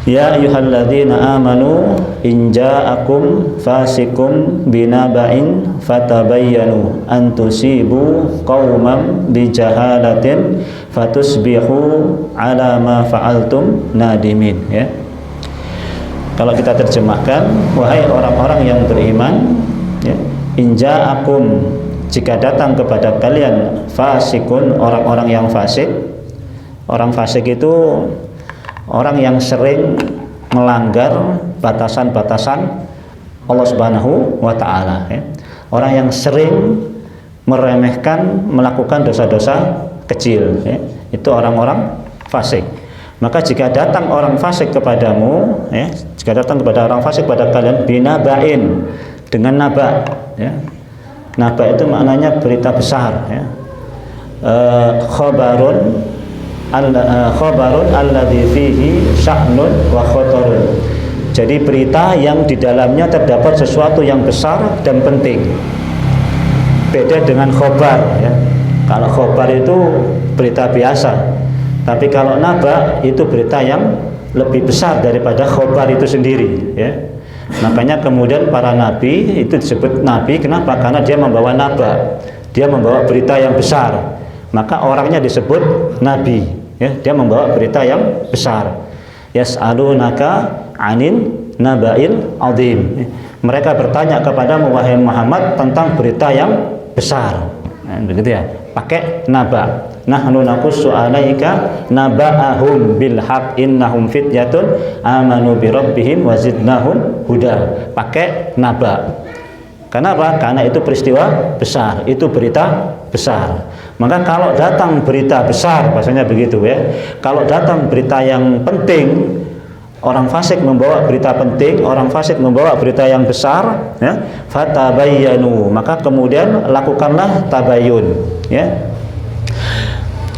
Ya ayyuhalladzina amanu in ja'akum fasikum binaba'in fatabayyanu an tusibu qauman bijahalatin fatusbihu ala ma fa'altum nadimin. Ya. Kalau kita terjemahkan, wahai orang-orang yang beriman, ya, in ja'akum, jika datang kepada kalian fasikun, orang-orang yang fasik. Orang fasik itu orang yang sering melanggar batasan-batasan Allah Subhanahu wa taala, ya. Orang yang sering meremehkan, melakukan dosa-dosa kecil, ya. Itu orang-orang fasik. Maka jika datang orang fasik kepadamu, ya, jika datang kepada orang fasik pada kalian binaba'in, dengan naba, ya. Naba itu maknanya berita besar, ya. Khabarun alladzi fihi sya'nun wa khatarun. Jadi berita yang di dalamnya terdapat sesuatu yang besar dan penting. Beda dengan khobar, ya. Kalau khobar itu berita biasa, tapi kalau naba itu berita yang lebih besar daripada khobar itu sendiri, ya. Makanya kemudian para nabi itu disebut nabi. Kenapa? Karena dia membawa naba, dia membawa berita yang besar. Maka orangnya disebut nabi, ya, dia membawa berita yang besar. Yas'alunaka 'anin naba'il 'adzim. Mereka bertanya kepadamu wahai Muhammad tentang berita yang besar. Nah, begitu ya. Pakai naba. Nahnu naqussu 'alaika naba'ahum bil haqq innahum fityatun amanu bi rabbihim wa zidnahum huda. Pakai naba. Kenapa? Karena itu peristiwa besar, itu berita besar. Maka kalau datang berita besar, bahasanya begitu, ya. Kalau datang berita yang penting, orang fasik membawa berita penting, orang fasik membawa berita yang besar, ya. Fatabayyanu, maka kemudian lakukanlah tabayyun, ya.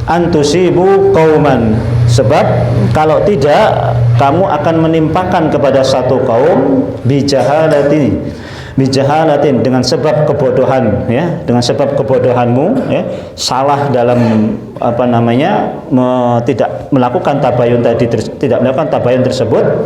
Antusibu qauman, sebab kalau tidak kamu akan menimpakan kepada satu kaum bijahalatin, dengan sebab kebodohan, ya, dengan sebab kebodohanmu, ya, salah dalam tidak melakukan tabayun tadi, tidak melakukan tabayun tersebut,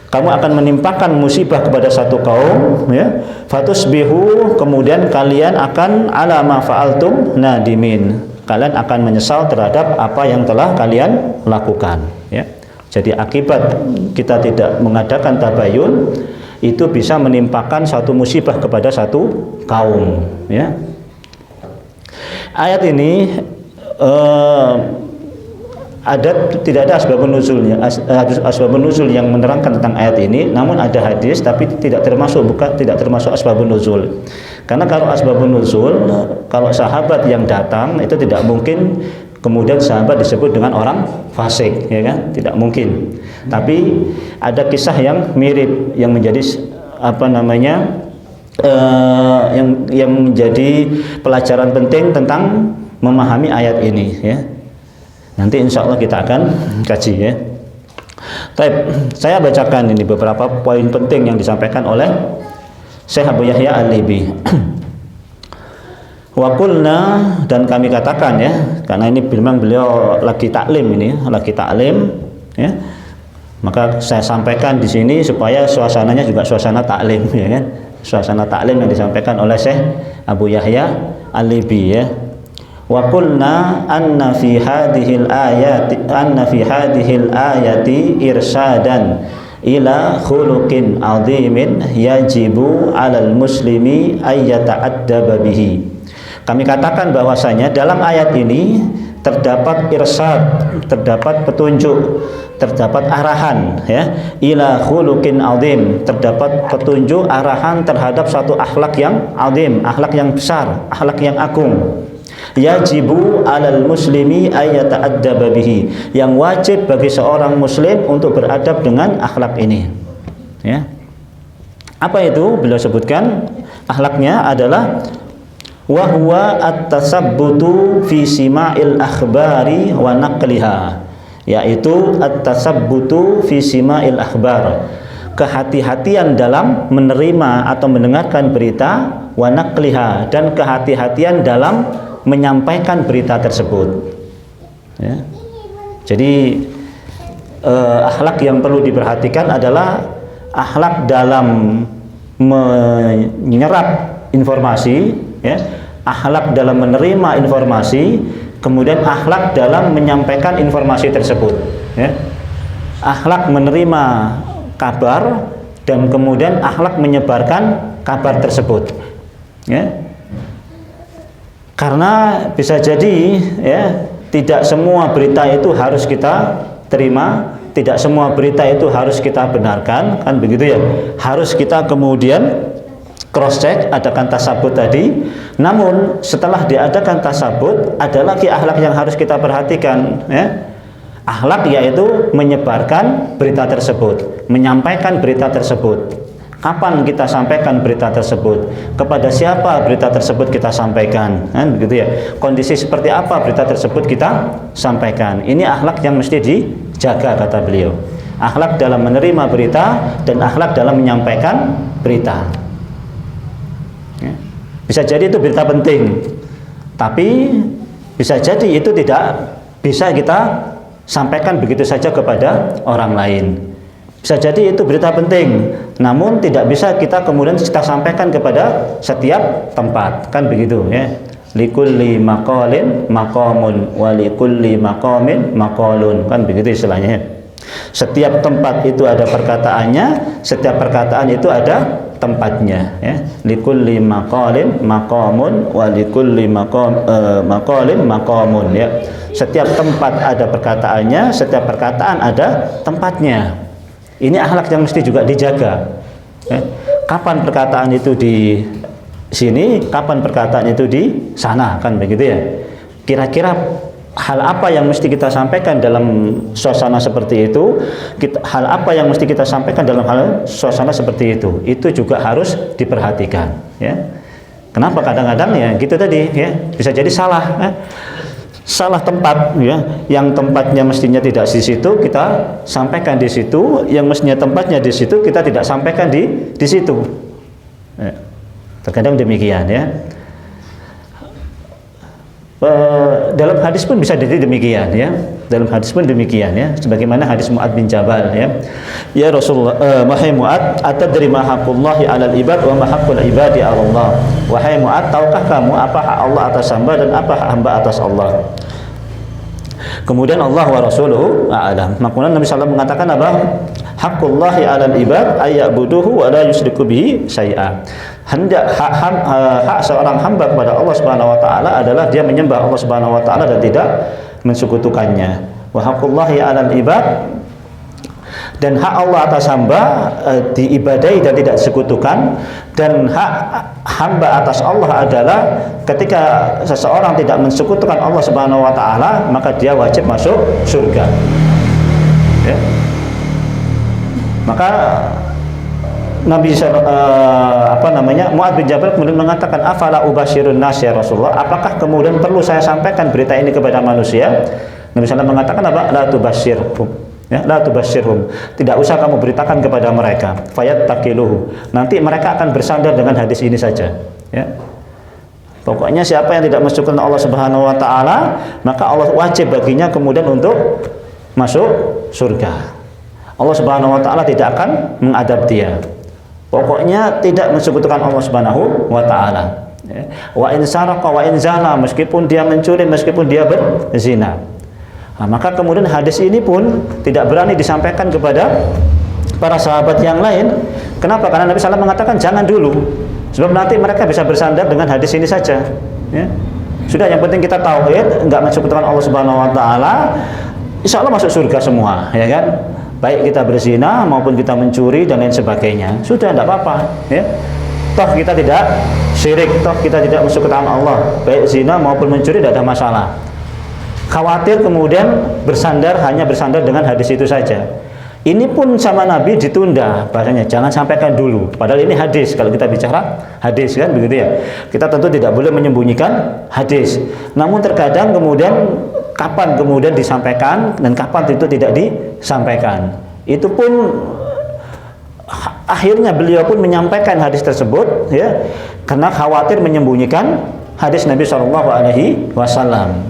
kamu akan menimpakan musibah kepada satu kaum, ya. Fatusbihu, kemudian kalian akan ala ma fa'altum nadimin, kalian akan menyesal terhadap apa yang telah kalian lakukan, ya. Jadi akibat kita tidak mengadakan tabayun itu bisa menimpakan satu musibah kepada satu kaum, ya. Ayat ini tidak ada asbabun nuzulnya, asbabun nuzul yang menerangkan tentang ayat ini, namun ada hadis tapi tidak termasuk asbabun nuzul. Karena kalau asbabun nuzul, kalau sahabat yang datang itu tidak mungkin kemudian sahabat disebut dengan orang fasik, ya kan? Tidak mungkin. Tapi ada kisah yang mirip yang menjadi yang menjadi pelajaran penting tentang memahami ayat ini, ya. Nanti insya Allah kita akan kaji, ya. Saya bacakan ini beberapa poin penting yang disampaikan oleh Syekh Abu Yahya Al-Libi. Wa qulna, dan kami katakan, ya, karena ini memang beliau lagi taklim, ya. Maka saya sampaikan di sini supaya suasananya juga suasana taklim, ya kan? Suasana taklim yang disampaikan oleh Syekh Abu Yahya Al-Libi, ya. Wa qulna anna fi hadhil ayati irsadan ila khuluqin 'azimin yajibu 'alal muslimi ay yata'addaba bihi. Kami katakan bahwasanya dalam ayat ini terdapat irsyad, terdapat petunjuk, terdapat arahan, ya, ila khuluqin 'azim, terdapat petunjuk arahan terhadap satu akhlak yang azim, akhlak yang besar, akhlak yang agung. Yajibu 'alal muslimi ay yata'addaba bihi, yang wajib bagi seorang muslim untuk beradab dengan akhlak ini, ya. Apa itu? Beliau sebutkan akhlaknya adalah wa huwa at-tasabbutu fi sima'il akhbari wa naqliha, yaitu at-tasabbutu fi sima'il akhbar, kehati-hatian dalam menerima atau mendengarkan berita, wa naqliha, dan kehati-hatian dalam menyampaikan berita tersebut, ya. Jadi akhlak yang perlu diperhatikan adalah akhlak dalam menyerap informasi, ya, akhlak dalam menerima informasi, kemudian akhlak dalam menyampaikan informasi tersebut, ya. Akhlak menerima kabar dan kemudian akhlak menyebarkan kabar tersebut, ya. Karena bisa jadi, ya, tidak semua berita itu harus kita terima, tidak semua berita itu harus kita benarkan, kan begitu ya. Harus kita kemudian cross check, adakan tasabut tadi. Namun setelah diadakan tasabut, ada lagi akhlak yang harus kita perhatikan, ya. Akhlak yaitu menyebarkan berita tersebut, menyampaikan berita tersebut. Kapan kita sampaikan berita tersebut? Kepada siapa berita tersebut kita sampaikan? Kan begitu ya. Kondisi seperti apa berita tersebut kita sampaikan? Ini akhlak yang mesti dijaga, kata beliau. Akhlak dalam menerima berita dan akhlak dalam menyampaikan berita. Ya. Bisa jadi itu berita penting, tapi bisa jadi itu tidak bisa kita sampaikan begitu saja kepada orang lain. Bisa jadi itu berita penting, namun tidak bisa kita kemudian kita sampaikan kepada setiap tempat, kan begitu ya. Likulli maqalin maqamun wa likulli maqamin maqalun, kan begitu istilahnya. Setiap tempat itu ada perkataannya, setiap perkataan itu ada tempatnya, ya. Likulli maqalin maqamun wa likulli maqalin maqamun, ya. Setiap tempat ada perkataannya, setiap perkataan ada tempatnya. Ini akhlak yang mesti juga dijaga, ya. Kapan perkataan itu di sini, kapan perkataan itu di sana, kan begitu ya. Kira-kira hal apa yang mesti kita sampaikan dalam suasana seperti itu, hal apa yang mesti kita sampaikan dalam hal suasana seperti itu juga harus diperhatikan, ya. Kenapa kadang-kadang ya gitu tadi, ya, bisa jadi salah, ya. Salah tempat, ya, yang tempatnya mestinya tidak di situ kita sampaikan di situ, yang mestinya tempatnya di situ kita tidak sampaikan di situ, ya. Terkadang demikian, ya. Dalam hadis pun bisa jadi demikian, ya. Dalam hadis pun demikian, ya. Sebagaimana hadis Mu'ad bin Jabal, ya. Ya Rasulullah, wahai Mu'ad, atadri ma haqqullahi 'alal ibad wa ma haqqul ibadi 'ala Allah. Wahai Mu'ad, tahukah kamu apa hak Allah atas hamba dan apa hak hamba atas Allah? Kemudian Allah wa rasuluhu a'lam. Maka Nabi sallallahu mengatakan apa? Haqqullahi 'alal ibad ayya'buduhu wa la yusyriku bihi syai'a. Hak seorang hamba kepada Allah Subhanahu wa taala adalah dia menyembah Allah Subhanahu wa taala dan tidak mensekutukannya. Wa haqqullahi 'alal ibad, dan hak Allah atas hamba diibadahi dan tidak disekutukan, dan hak hamba atas Allah adalah ketika seseorang tidak mensekutukan Allah Subhanahu wa taala, maka dia wajib masuk surga, ya. Maka Nabi Mu'ad bin Jabal kemudian mengatakan, afala ubashirun nas ya Rasulullah, apakah kemudian perlu saya sampaikan berita ini kepada manusia? Nabi sallallahu mengatakan apa? La tubashirhum, ya, la tubashirhum, tidak usah kamu beritakan kepada mereka, fayattaqiluhu, nanti mereka akan bersandar dengan hadis ini saja, ya. Pokoknya siapa yang tidak mensyukurkan Allah Subhanahu wa taala, maka Allah wajib baginya kemudian untuk masuk surga. Allah Subhanahu wa taala tidak akan mengadab dia. Pokoknya tidak mensekutukan Allah Subhanahu wa taala, ya. Wa in saraqa wa in zana, meskipun dia mencuri, meskipun dia berzina. Nah, maka kemudian hadis ini pun tidak berani disampaikan kepada para sahabat yang lain. Kenapa? Karena Nabi sallallahu mengatakan jangan dulu, sebab nanti mereka bisa bersandar dengan hadis ini saja, ya. Sudah, yang penting kita tauhid, enggak mensekutukan Allah Subhanahu wa taala, insya Allah masuk surga semua, ya kan? Baik kita berzina maupun kita mencuri dan lain sebagainya, sudah, tidak apa-apa, ya. Toh kita tidak syirik, toh kita tidak mensekutukan Allah, baik zina maupun mencuri tidak ada masalah. Khawatir kemudian hanya bersandar dengan hadis itu saja. Ini pun sama Nabi ditunda, bahasanya jangan sampaikan dulu. Padahal ini hadis, kalau kita bicara hadis, kan begitu ya. Kita tentu tidak boleh menyembunyikan hadis. Namun terkadang kemudian kapan kemudian disampaikan dan kapan itu tidak disampaikan. Itu pun akhirnya beliau pun menyampaikan hadis tersebut, ya, karena khawatir menyembunyikan hadis Nabi SAW.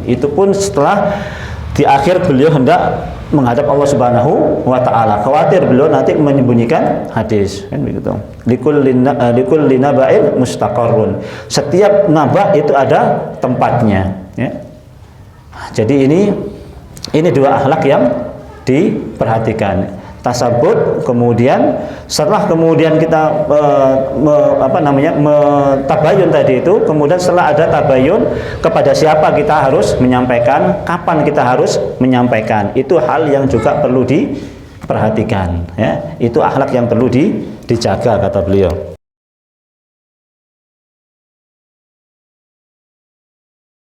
Itu pun setelah di akhir beliau hendak menghadap Allah Subhanahu wa taala. Khawatir beliau nanti menyembunyikan hadis, kan begitu. Likulli naba'in mustaqarrun. Setiap naba itu ada tempatnya, ya. Jadi ini dua akhlak yang diperhatikan. Tasabut, kemudian setelah kemudian kita tabayun tadi itu, kemudian setelah ada tabayun kepada siapa kita harus menyampaikan, kapan kita harus menyampaikan, itu hal yang juga perlu diperhatikan, ya. Itu akhlak yang perlu dijaga, kata beliau.